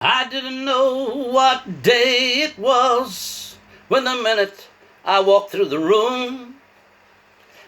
I didn't know what day it was when the minute I walked through the room.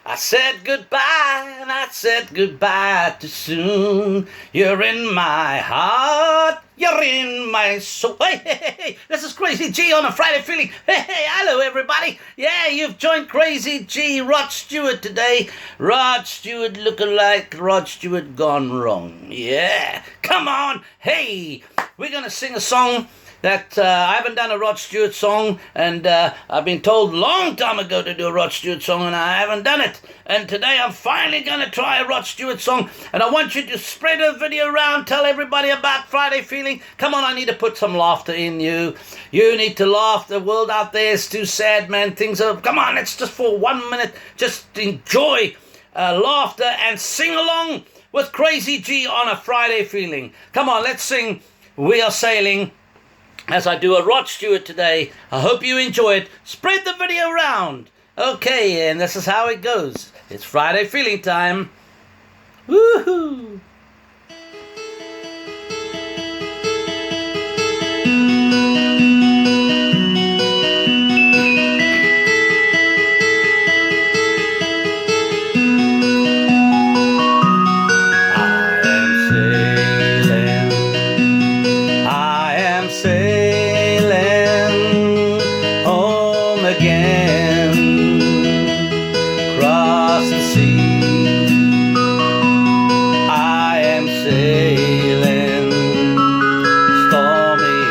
I said goodbye and I said goodbye too soon. You're in my heart, you're in my soul. Hey, this is Crazy G on a Friday feeling. Hey, hello everybody. Yeah, you've joined Crazy G, Rod Stewart today. Rod Stewart looking like Rod Stewart gone wrong. Yeah, come on. Hey, we're going to sing a song that I haven't done a Rod Stewart song, and I've been told a long time ago to do a Rod Stewart song, and I haven't done it. And today I'm finally going to try a Rod Stewart song, and I want you to spread the video around, tell everybody about Friday Feeling. Come on, I need to put some laughter in you. You need to laugh. The world out there is too sad, man. Things are, come on, it's just for 1 minute. Just enjoy laughter and sing along with Crazy G on a Friday Feeling. Come on, let's sing We Are Sailing as I do a Rod Stewart today. I hope you enjoy it. Spread the video around. Okay, and this is how it goes. It's Friday Feeling time. Woohoo! I am sailing home again, across the sea. I am sailing stormy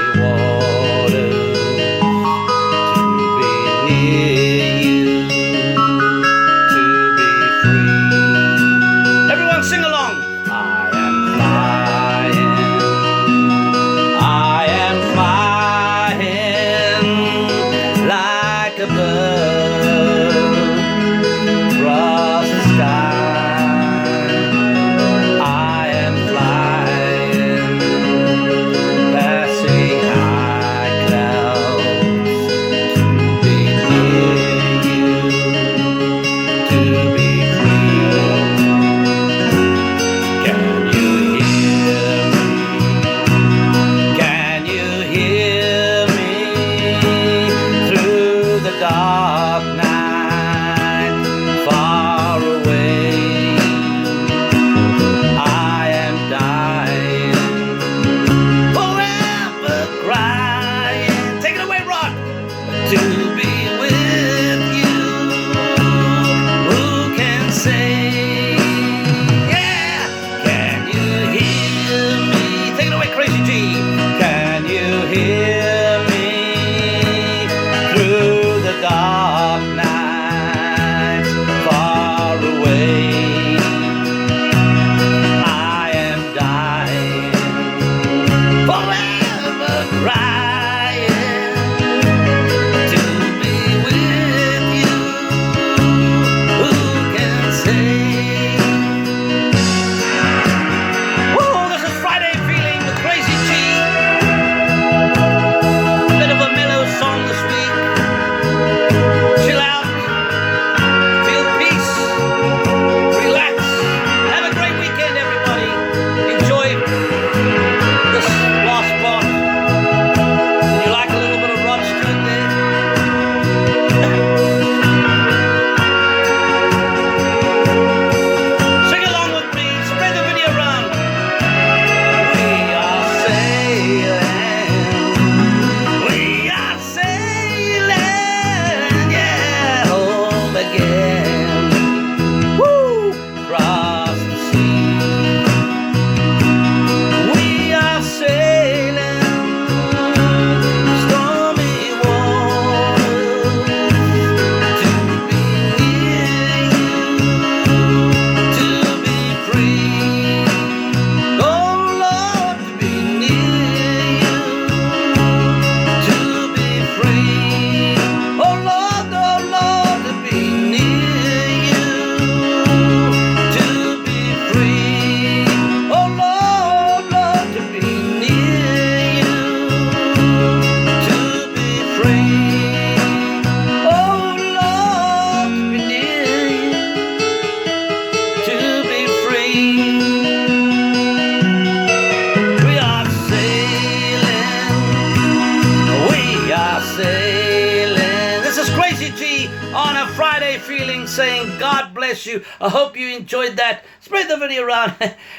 on a Friday feeling, saying God bless you. I hope you enjoyed that. Spread the video around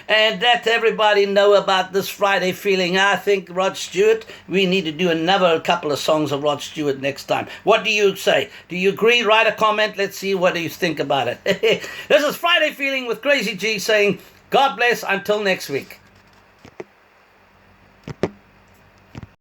and let everybody know about this Friday feeling. I think Rod Stewart, we need to do another couple of songs of Rod Stewart next time. What do you say? Do you agree? Write a comment. Let's see what do you think about it. This is Friday feeling with Crazy G saying God bless until next week.